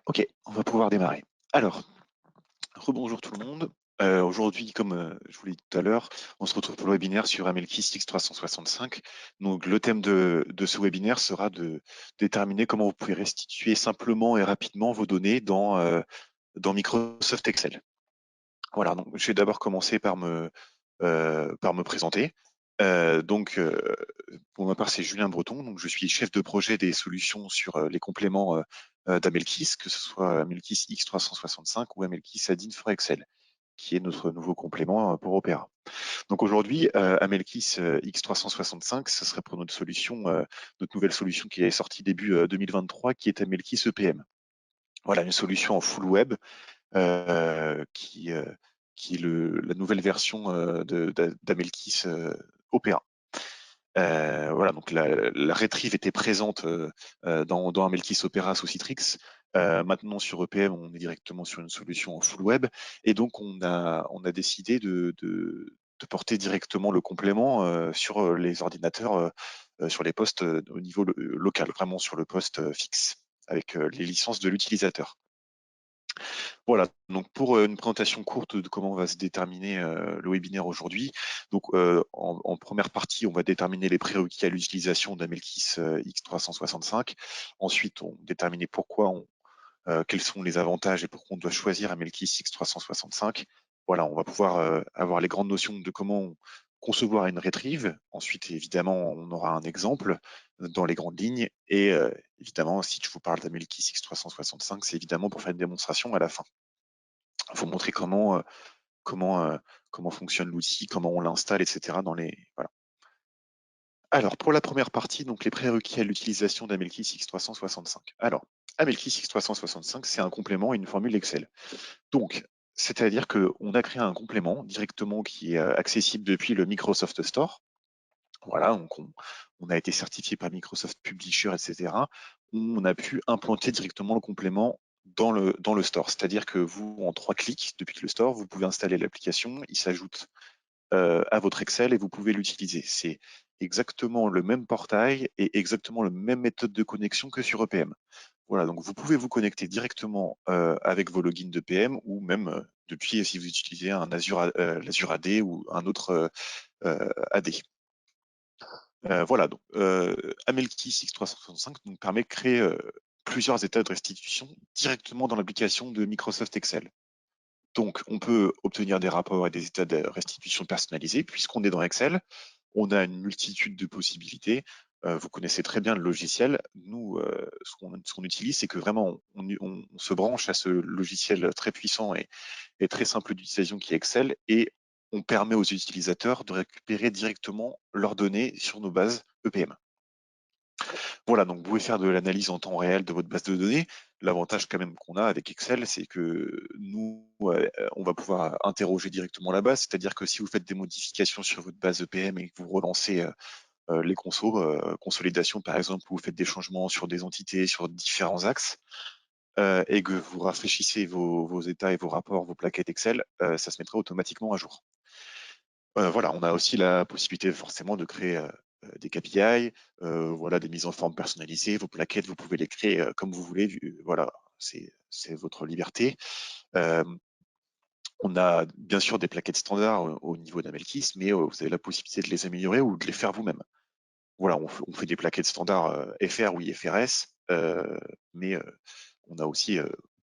Ok, on va pouvoir démarrer. Alors, rebonjour tout le monde. Aujourd'hui, comme je vous l'ai dit tout à l'heure, on se retrouve pour le webinaire sur Amelkis X365. Donc, le thème de ce webinaire sera de déterminer comment vous pouvez restituer simplement et rapidement vos données dans Microsoft Excel. Voilà, donc je vais d'abord commencer par me présenter. Pour ma part, c'est Julien Breton. Donc, je suis chef de projet des solutions sur les compléments d'Amelkis, que ce soit Amelkis X365 ou Amelkis Add-in for Excel, qui est notre nouveau complément pour Opera. Donc aujourd'hui, Amelkis X365, ce serait pour notre solution, notre nouvelle solution qui est sortie début 2023, qui est Amelkis EPM. Voilà, une solution en full web qui est la nouvelle version d'Amelkis Opera. Voilà, donc la retrieve était présente dans Amelkis Opera sous Citrix. Maintenant sur EPM, on est directement sur une solution en full web, et donc on a décidé de porter directement le complément sur les ordinateurs, sur les postes au niveau local, vraiment sur le poste fixe, avec les licences de l'utilisateur. Voilà, donc pour une présentation courte de comment on va se déterminer le webinaire aujourd'hui. Donc en première partie, on va déterminer les prérequis à l'utilisation d'Amelkis X365. Ensuite, on déterminer quels sont les avantages et pourquoi on doit choisir Amelkis X365. Voilà, on va pouvoir avoir les grandes notions de comment concevoir une retrieve. Ensuite, évidemment, on aura un exemple dans les grandes lignes. Et évidemment, si je vous parle d'Amelkis X365, c'est évidemment pour faire une démonstration à la fin. Il faut montrer comment fonctionne l'outil, comment on l'installe, etc. Voilà. Alors, pour la première partie, donc les prérequis à l'utilisation d'Amelkis X365. Alors, Amelkis X365, c'est un complément et une formule Excel. Donc, c'est-à-dire qu'on a créé un complément directement qui est accessible depuis le Microsoft Store. Voilà, donc on a été certifié par Microsoft Publisher, etc. On a pu implanter directement le complément dans le store. C'est-à-dire que vous, en 3 clics depuis le store, vous pouvez installer l'application, il s'ajoute à votre Excel et vous pouvez l'utiliser. C'est exactement le même portail et exactement la même méthode de connexion que sur EPM. Voilà, donc vous pouvez vous connecter directement avec vos logins d'EPM ou même depuis si vous utilisez l'Azure AD ou un autre AD. Voilà, donc Amelkis X365 nous permet de créer plusieurs états de restitution directement dans l'application de Microsoft Excel. Donc, on peut obtenir des rapports et des états de restitution personnalisés. Puisqu'on est dans Excel, on a une multitude de possibilités. Vous connaissez très bien le logiciel. Nous, ce qu'on utilise, c'est que vraiment, on se branche à ce logiciel très puissant et très simple d'utilisation qui est Excel, et on permet aux utilisateurs de récupérer directement leurs données sur nos bases EPM. Voilà, donc vous pouvez faire de l'analyse en temps réel de votre base de données. L'avantage quand même qu'on a avec Excel, c'est que nous, on va pouvoir interroger directement la base, c'est-à-dire que si vous faites des modifications sur votre base EPM et que vous relancez les consos, consolidation par exemple, où vous faites des changements sur des entités, sur différents axes, et que vous rafraîchissez vos états et vos rapports, vos plaquettes Excel, ça se mettra automatiquement à jour. Voilà, on a aussi la possibilité forcément de créer des KPI, voilà, des mises en forme personnalisées. Vos plaquettes, vous pouvez les créer comme vous voulez. Voilà, c'est votre liberté. On a bien sûr des plaquettes standards au niveau d'Amelkis, mais vous avez la possibilité de les améliorer ou de les faire vous-même. Voilà, on fait des plaquettes standards FR ou IFRS, mais on a aussi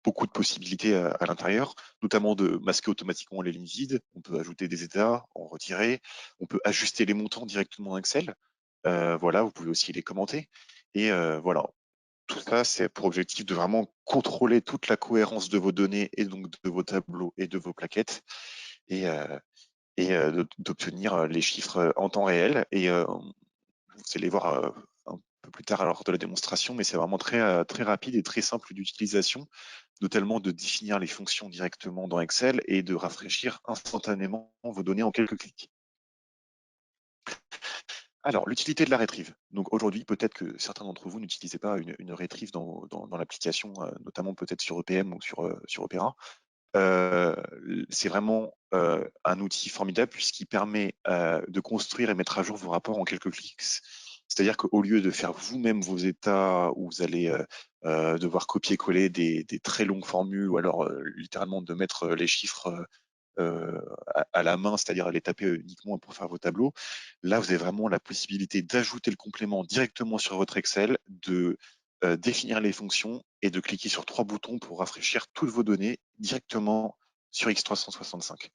beaucoup de possibilités à l'intérieur, notamment de masquer automatiquement les lignes vides. On peut ajouter des états, en retirer. On peut ajuster les montants directement dans Excel. Voilà, vous pouvez aussi les commenter. Et voilà, tout ça, c'est pour objectif de vraiment contrôler toute la cohérence de vos données et donc de vos tableaux et de vos plaquettes, et d'obtenir les chiffres en temps réel. Et vous allez voir un peu plus tard lors de la démonstration, mais c'est vraiment très rapide et très simple d'utilisation, notamment de définir les fonctions directement dans Excel et de rafraîchir instantanément vos données en quelques clics. Alors, l'utilité de la retrieve. Donc aujourd'hui, peut-être que certains d'entre vous n'utilisez pas une retrieve dans l'application, notamment peut-être sur EPM ou sur Opera. C'est vraiment un outil formidable puisqu'il permet de construire et mettre à jour vos rapports en quelques clics. C'est-à-dire qu'au lieu de faire vous-même vos états, où vous allez devoir copier-coller des très longues formules ou alors littéralement de mettre les chiffres à la main, c'est-à-dire à les taper uniquement pour faire vos tableaux. Là, vous avez vraiment la possibilité d'ajouter le complément directement sur votre Excel, de définir les fonctions et de cliquer sur 3 boutons pour rafraîchir toutes vos données directement sur X365.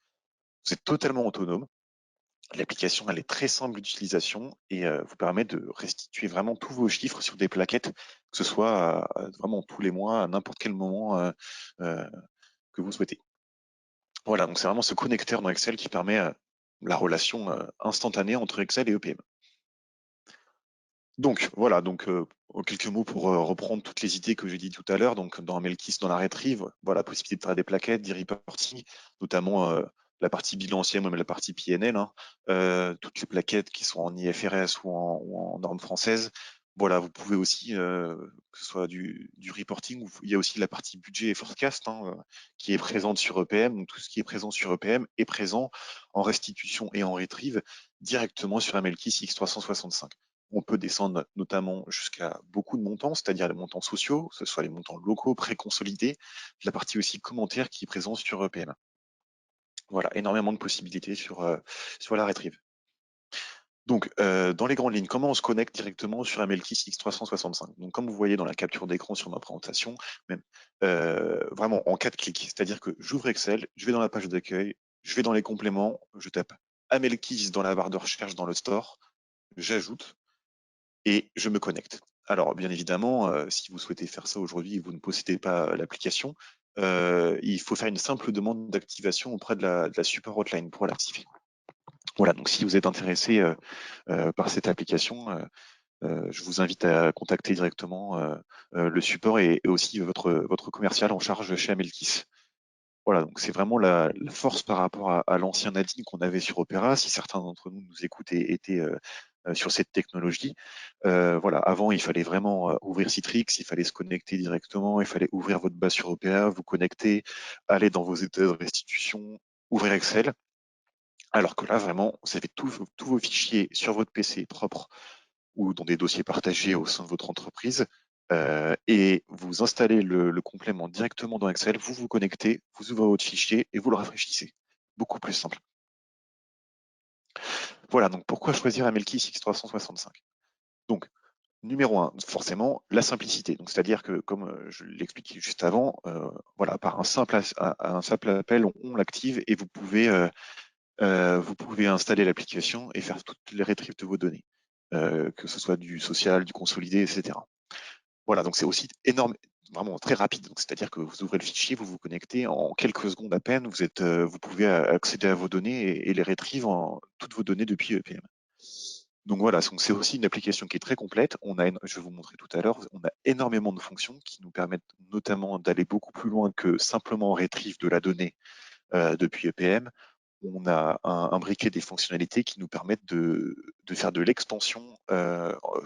Vous êtes totalement autonome. L'application, elle est très simple d'utilisation et vous permet de restituer vraiment tous vos chiffres sur des plaquettes, que ce soit vraiment tous les mois, à n'importe quel moment que vous souhaitez. Voilà, donc c'est vraiment ce connecteur dans Excel qui permet la relation instantanée entre Excel et EPM. Donc voilà, donc en quelques mots pour reprendre toutes les idées que j'ai dit tout à l'heure. Donc dans Melkis, dans la Retrieve, voilà, possibilité de faire des plaquettes, des reporting, notamment la partie bilancielle, même la partie PNL, hein, toutes les plaquettes qui sont en IFRS ou en normes françaises. Voilà, vous pouvez aussi, que ce soit du reporting, il y a aussi la partie budget et forecast qui est présente sur EPM. Donc tout ce qui est présent sur EPM est présent en restitution et en retrieve directement sur un Melkis X365. On peut descendre notamment jusqu'à beaucoup de montants, c'est-à-dire les montants sociaux, que ce soit les montants locaux, préconsolidés, la partie aussi commentaire qui est présente sur EPM. Voilà, énormément de possibilités sur la Retrieve. Donc, dans les grandes lignes, comment on se connecte directement sur MLKey X365? Donc, comme vous voyez dans la capture d'écran sur ma présentation, même vraiment en 4 clics, c'est-à-dire que j'ouvre Excel, je vais dans la page d'accueil, je vais dans les compléments, je tape Amelkis dans la barre de recherche dans le store, j'ajoute, et je me connecte. Alors, bien évidemment, si vous souhaitez faire ça aujourd'hui et vous ne possédez pas l'application, il faut faire une simple demande d'activation auprès de la support hotline pour l'activer. Voilà, donc si vous êtes intéressé par cette application, je vous invite à contacter directement le support et aussi votre commercial en charge chez Amelkis. Voilà, donc c'est vraiment la force par rapport à l'ancien Nadine qu'on avait sur Opera. Si certains d'entre nous nous écoutent et étaient sur cette technologie, voilà, avant il fallait vraiment ouvrir Citrix, il fallait se connecter directement, il fallait ouvrir votre base sur Opera, vous connecter, aller dans vos états de restitution, ouvrir Excel. Alors que là, vraiment, vous avez tous vos fichiers sur votre PC propre ou dans des dossiers partagés au sein de votre entreprise. Et vous installez le complément directement dans Excel, vous vous connectez, vous ouvrez votre fichier et vous le rafraîchissez. Beaucoup plus simple. Voilà, donc pourquoi choisir Amelkis X365? Donc, numéro 1, forcément, la simplicité. Donc, c'est-à-dire que, comme je l'expliquais juste avant, voilà, par un simple appel, on l'active et vous pouvez installer l'application et faire toutes les retrieves de vos données, que ce soit du social, du consolidé, etc. Voilà, donc c'est aussi énorme, vraiment très rapide. C'est-à-dire que vous ouvrez le fichier, vous vous connectez en quelques secondes à peine, vous pouvez accéder à vos données et les retrieve toutes vos données depuis EPM. Donc voilà, c'est aussi une application qui est très complète. Je vais vous montrer tout à l'heure, on a énormément de fonctions qui nous permettent notamment d'aller beaucoup plus loin que simplement retrieve de la donnée depuis EPM. On a imbriqué des fonctionnalités qui nous permettent de faire de l'extension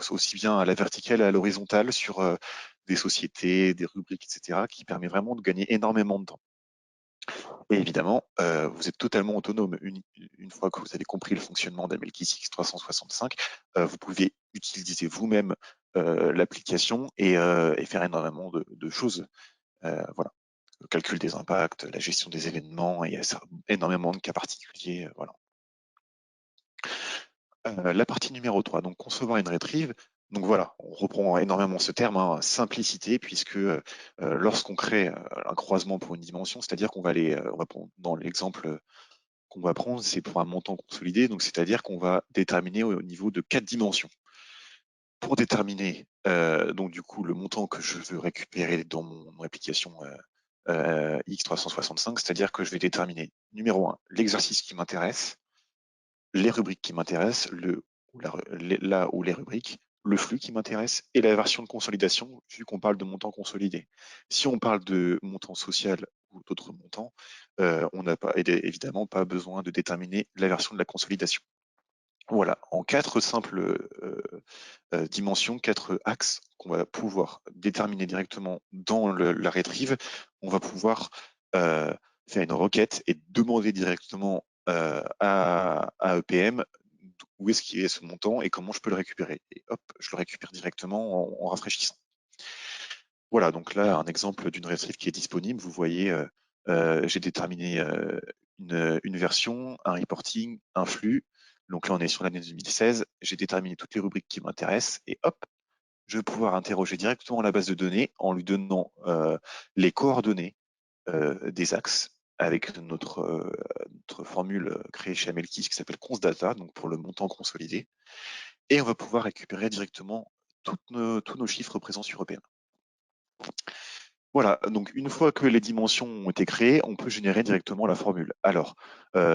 aussi bien à la verticale et à l'horizontale sur des sociétés, des rubriques, etc., qui permet vraiment de gagner énormément de temps. Et évidemment, vous êtes totalement autonome une fois que vous avez compris le fonctionnement d'Amelkis X365. Vous pouvez utiliser vous-même l'application et faire énormément de choses. Voilà. Le calcul des impacts, la gestion des événements, il y a énormément de cas particuliers. Voilà. La partie numéro 3, donc concevoir une retrieve. Donc voilà, on reprend énormément ce terme, simplicité, puisque lorsqu'on crée un croisement pour une dimension, c'est-à-dire qu'on va aller, dans l'exemple qu'on va prendre, c'est pour un montant consolidé, donc c'est-à-dire qu'on va déterminer au niveau de 4 dimensions. Pour déterminer donc du coup le montant que je veux récupérer dans mon application X365, c'est-à-dire que je vais déterminer numéro 1, l'exercice qui m'intéresse, les rubriques qui m'intéressent, là où les rubriques, le flux qui m'intéresse et la version de consolidation, vu qu'on parle de montant consolidé. Si on parle de montant social ou d'autres montants, on n'a pas évidemment pas besoin de déterminer la version de la consolidation. Voilà, en 4 simples dimensions, 4 axes qu'on va pouvoir déterminer directement dans la retrieve, on va pouvoir faire une requête et demander directement à EPM où est-ce qu'il est ce montant et comment je peux le récupérer. Et hop, je le récupère directement en rafraîchissant. Voilà, donc là, un exemple d'une retrieve qui est disponible. Vous voyez, j'ai déterminé une version, un reporting, un flux. Donc là, on est sur l'année 2016. J'ai déterminé toutes les rubriques qui m'intéressent et hop, je vais pouvoir interroger directement la base de données en lui donnant les coordonnées des axes avec notre formule créée chez Amelkis qui s'appelle consdata, donc pour le montant consolidé. Et on va pouvoir récupérer directement tous nos chiffres présents sur EPM. Voilà, donc une fois que les dimensions ont été créées, on peut générer directement la formule. Alors,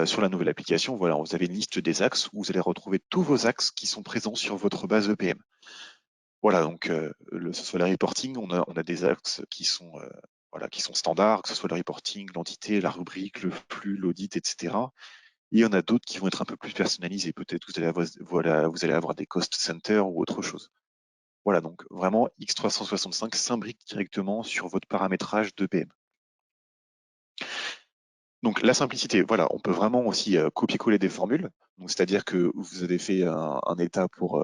sur la nouvelle application, voilà, vous avez une liste des axes où vous allez retrouver tous vos axes qui sont présents sur votre base EPM. Voilà, donc que ce soit le reporting, on a des axes qui sont voilà, qui sont standards, que ce soit le reporting, l'entité, la rubrique, le flux, l'audit, etc. Et il y en a d'autres qui vont être un peu plus personnalisés. Peut-être que vous allez avoir des cost centers ou autre chose. Voilà, donc vraiment, X365 s'imbrique directement sur votre paramétrage d'EPM. Donc la simplicité, voilà, on peut vraiment aussi copier-coller des formules. Donc c'est-à-dire que vous avez fait un état pour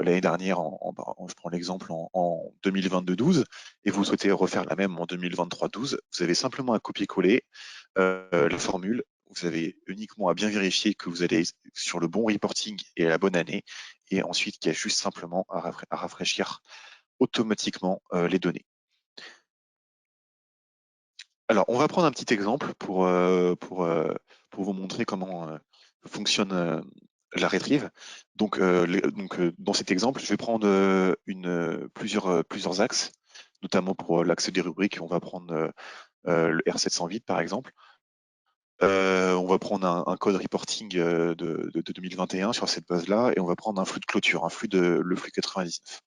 l'année dernière, je prends l'exemple en 2022-12, et vous souhaitez refaire la même en 2023-12. Vous avez simplement à copier-coller la formule. Vous avez uniquement à bien vérifier que vous allez sur le bon reporting et à la bonne année, et ensuite il y a juste simplement à rafraîchir automatiquement les données. Alors, on va prendre un petit exemple pour vous montrer comment fonctionne la retrieve. Donc, dans cet exemple, je vais prendre plusieurs axes, notamment pour l'axe des rubriques. On va prendre le R708 par exemple. On va prendre un code reporting de 2021 sur cette base-là, et on va prendre un flux de clôture, le flux 99.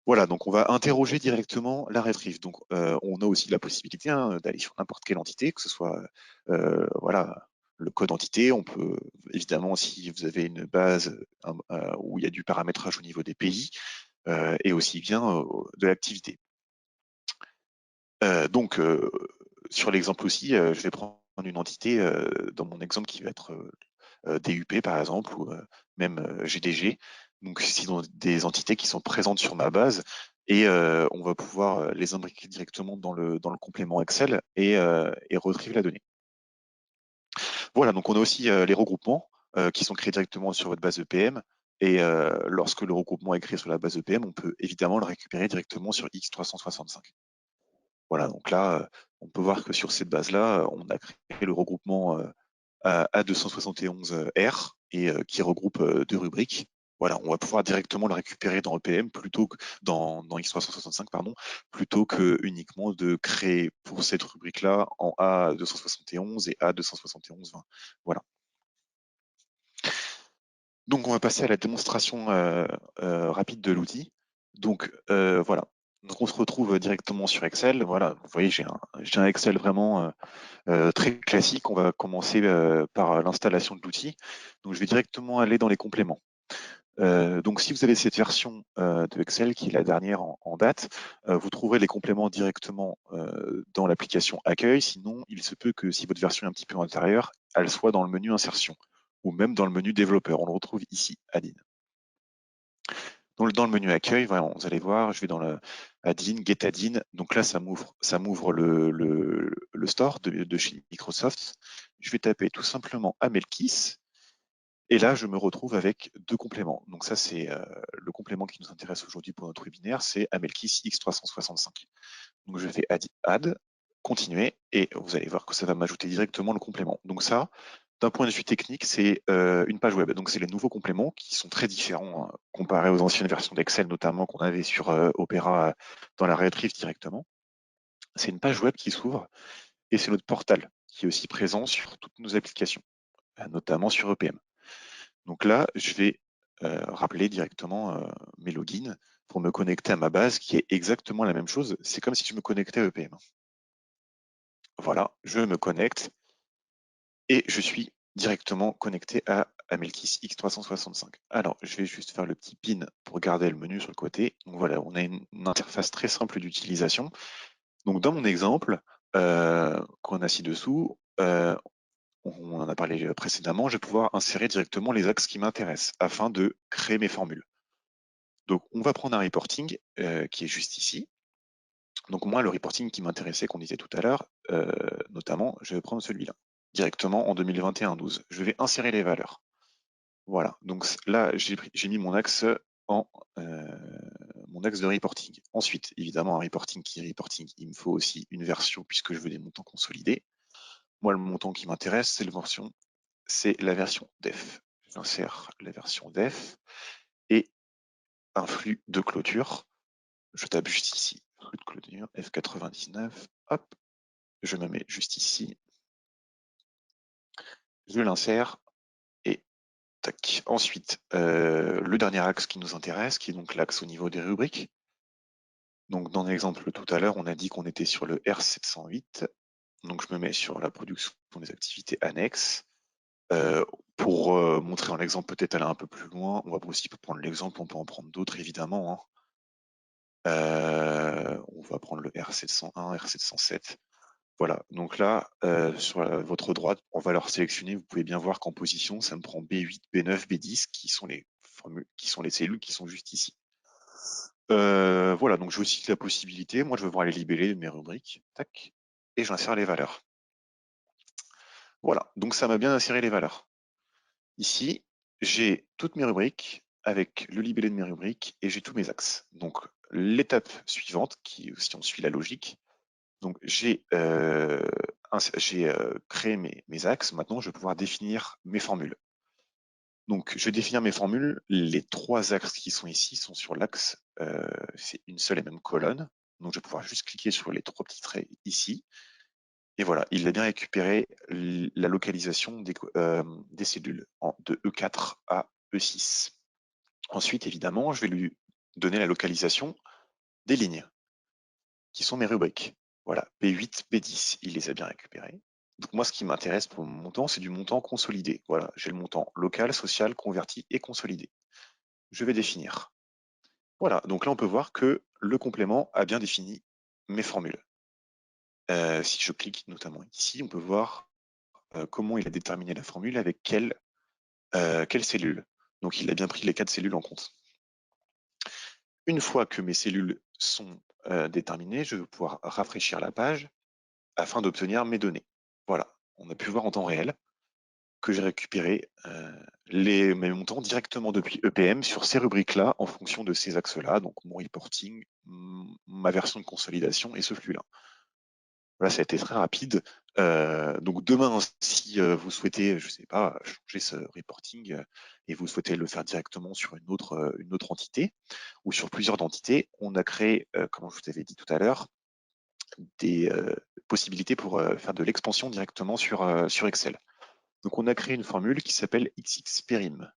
Voilà, donc on va interroger directement la retrieve. Donc on a aussi la possibilité d'aller sur n'importe quelle entité, que ce soit voilà, le code entité. On peut évidemment, si vous avez une base où il y a du paramétrage au niveau des pays, et aussi bien de l'activité. Donc sur l'exemple aussi, je vais prendre une entité dans mon exemple qui va être DUP par exemple, ou même GDG. Donc, c'est des entités qui sont présentes sur ma base, et on va pouvoir les imbriquer directement dans le complément Excel et retrieve la donnée. Voilà, donc on a aussi les regroupements qui sont créés directement sur votre base EPM. Et lorsque le regroupement est créé sur la base EPM, on peut évidemment le récupérer directement sur X365. Voilà, donc là, on peut voir que sur cette base-là, on a créé le regroupement A271R et qui regroupe deux rubriques. Voilà, on va pouvoir directement le récupérer dans EPM plutôt que dans X365, pardon, plutôt que uniquement de créer pour cette rubrique-là en A271 et A271-20. Voilà. Donc, on va passer à la démonstration rapide de l'outil. Donc, voilà. Donc, on se retrouve directement sur Excel. Voilà, vous voyez, j'ai un Excel vraiment très classique. On va commencer par l'installation de l'outil. Donc, je vais directement aller dans les compléments. Donc, si vous avez cette version de Excel, qui est la dernière en date, vous trouverez les compléments directement dans l'application Accueil. Sinon, il se peut que si votre version est un petit peu antérieure, elle soit dans le menu Insertion ou même dans le menu Développeur. On le retrouve ici, Add-in. Dans le menu Accueil, voilà, vous allez voir, je vais dans le Add-in, Get Add-in. Donc là, ça m'ouvre le store de chez Microsoft. Je vais taper tout simplement Amelkis. Et là, je me retrouve avec deux compléments. Donc ça, c'est le complément qui nous intéresse aujourd'hui pour notre webinaire, c'est Amelkis X365. Donc je fais Add, continuer, et vous allez voir que ça va m'ajouter directement le complément. Donc ça, d'un point de vue technique, c'est une page web. Donc c'est les nouveaux compléments qui sont très différents comparés aux anciennes versions d'Excel, notamment qu'on avait sur Opera dans la retrieve directement. C'est une page web qui s'ouvre, et c'est notre portal qui est aussi présent sur toutes nos applications, notamment sur EPM. Donc là, je vais rappeler directement mes logins pour me connecter à ma base, qui est exactement la même chose. C'est comme si je me connectais à EPM. Voilà, je me connecte et je suis directement connecté à Amelkis X365. Alors, je vais juste faire le petit pin pour garder le menu sur le côté. Donc voilà, on a une interface très simple d'utilisation. Donc dans mon exemple qu'on a ci-dessous, on en a parlé précédemment, je vais pouvoir insérer directement les axes qui m'intéressent afin de créer mes formules. Donc, on va prendre un reporting qui est juste ici. Donc moi, le reporting qui m'intéressait, qu'on disait tout à l'heure, notamment, je vais prendre celui-là, directement en 2021-12. Je vais insérer les valeurs. Voilà, donc là, j'ai mis mon axe en mon axe de reporting. Ensuite, évidemment, un reporting qui est reporting, il me faut aussi une version puisque je veux des montants consolidés. Moi, le montant qui m'intéresse, c'est la version def. J'insère la version def et un flux de clôture. Je tape juste ici, flux de clôture, F99, hop, je me mets juste ici, je l'insère et tac. Ensuite, le dernier axe qui nous intéresse, qui est donc l'axe au niveau des rubriques. Donc dans l'exemple tout à l'heure, on a dit qu'on était sur le R708. Donc je me mets sur la production des activités annexes. Pour montrer un exemple, peut-être aller un peu plus loin, on va aussi prendre l'exemple, on peut en prendre d'autres évidemment, hein. On va prendre le R701, R707. Voilà, donc là, sur votre droite, en valeur sélectionnée, vous pouvez bien voir qu'en position, ça me prend B8, B9, B10, qui sont les cellules qui sont juste ici. Voilà, donc j'ai aussi la possibilité, moi je veux voir les libellés de mes rubriques, tac, et j'insère les valeurs. Voilà, donc ça m'a bien inséré les valeurs. Ici, j'ai toutes mes rubriques avec le libellé de mes rubriques et j'ai tous mes axes. Donc l'étape suivante, si on suit la logique, donc j'ai créé mes axes. Maintenant, je vais pouvoir définir mes formules. Donc, je vais définir mes formules. Les trois axes qui sont ici sont sur l'axe, c'est une seule et même colonne. Donc, je vais pouvoir juste cliquer sur les trois petits traits ici. Et voilà, il a bien récupéré la localisation des cellules de E4 à E6. Ensuite, évidemment, je vais lui donner la localisation des lignes, qui sont mes rubriques. Voilà, B8, B10, il les a bien récupérés. Donc moi, ce qui m'intéresse pour mon montant, c'est du montant consolidé. Voilà, j'ai le montant local, social, converti et consolidé. Je vais définir. Voilà, donc là, on peut voir que le complément a bien défini mes formules. Si je clique notamment ici, on peut voir comment il a déterminé la formule avec quelle cellule. Donc il a bien pris les 4 cellules en compte. Une fois que mes cellules sont déterminées, je vais pouvoir rafraîchir la page afin d'obtenir mes données. Voilà, on a pu voir en temps réel que j'ai récupéré mes montants directement depuis EPM sur ces rubriques-là en fonction de ces axes-là, donc mon reporting, ma version de consolidation et ce flux-là. Voilà, ça a été très rapide. Donc demain, si vous souhaitez, je sais pas, changer ce reporting et vous souhaitez le faire directement sur une autre entité ou sur plusieurs entités, on a créé, comme je vous avais dit tout à l'heure, des possibilités pour faire de l'expansion directement sur Excel. Donc on a créé une formule qui s'appelle XXPerim.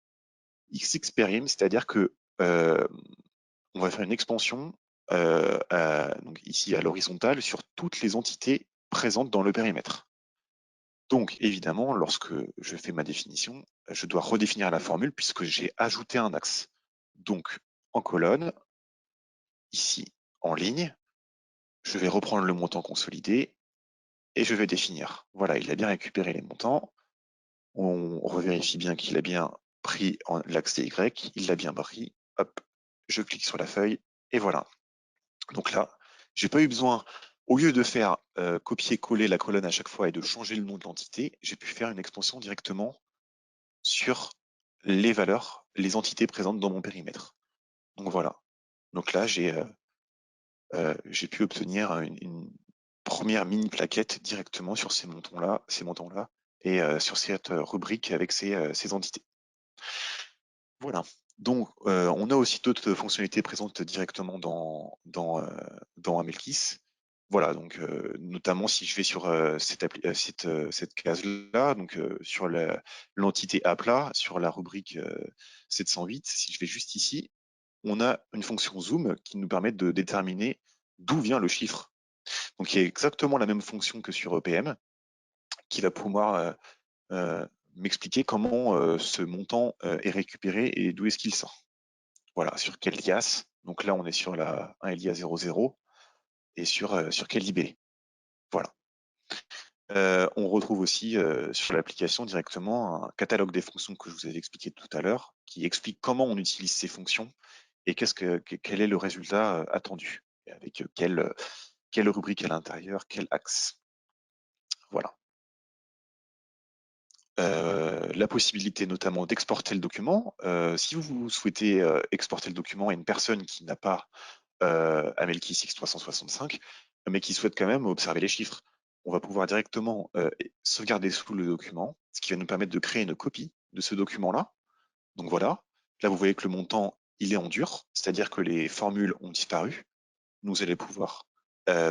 XXPerim, c'est-à-dire que on va faire une expansion donc ici à l'horizontale sur toutes les entités présentes dans le périmètre. Donc évidemment, lorsque je fais ma définition, je dois redéfinir la formule puisque j'ai ajouté un axe. Donc en colonne, ici en ligne, je vais reprendre le montant consolidé et je vais définir. Voilà, il a bien récupéré les montants. On revérifie bien qu'il a bien pris l'axe des Y, il l'a bien pris. Hop, je clique sur la feuille et voilà. Donc là, j'ai pas eu besoin, au lieu de faire copier-coller la colonne à chaque fois et de changer le nom de l'entité, j'ai pu faire une expansion directement sur les valeurs, les entités présentes dans mon périmètre. Donc voilà. Donc là, j'ai pu obtenir une première mini plaquette directement sur ces montants-là, et sur cette rubrique avec ces entités. Voilà. Donc, on a aussi d'autres fonctionnalités présentes directement dans Amelkis. Voilà, donc notamment si je vais sur cette case-là, donc sur l'entité Apla, sur la rubrique 708, si je vais juste ici, on a une fonction zoom qui nous permet de déterminer d'où vient le chiffre. Donc il y a exactement la même fonction que sur EPM, qui va pouvoir m'expliquer comment ce montant est récupéré et d'où est-ce qu'il sort. Voilà, sur quel lias. Donc là, on est sur un LIA 00 et sur quel libellé. Voilà. On retrouve aussi sur l'application directement un catalogue des fonctions que je vous avais expliqué tout à l'heure, qui explique comment on utilise ces fonctions et quel est le résultat attendu, et avec quelle rubrique à l'intérieur, quel axe. Voilà. La possibilité notamment d'exporter le document. Si vous souhaitez exporter le document à une personne qui n'a pas Amelkis X365, mais qui souhaite quand même observer les chiffres, on va pouvoir directement sauvegarder sous le document, ce qui va nous permettre de créer une copie de ce document-là. Donc voilà, là vous voyez que le montant, il est en dur, c'est-à-dire que les formules ont disparu. Vous allez pouvoir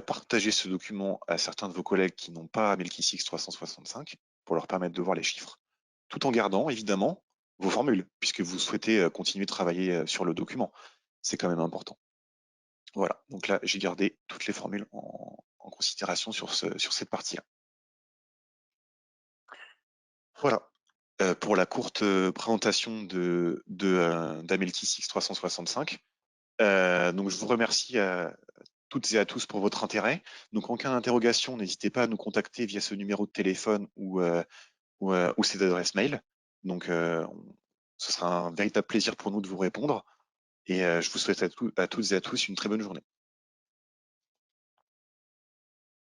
partager ce document à certains de vos collègues qui n'ont pas Amelkis X365 pour leur permettre de voir les chiffres, tout en gardant évidemment vos formules, puisque vous souhaitez continuer de travailler sur le document. C'est quand même important. Voilà, donc là, j'ai gardé toutes les formules en considération sur cette partie-là. Voilà, pour la courte présentation d'Amelkis X365. Donc je vous remercie à toutes et à tous pour votre intérêt. Donc en cas d'interrogation, n'hésitez pas à nous contacter via ce numéro de téléphone ou cette adresse mail. Donc ce sera un véritable plaisir pour nous de vous répondre. Et je vous souhaite à toutes et à tous une très bonne journée.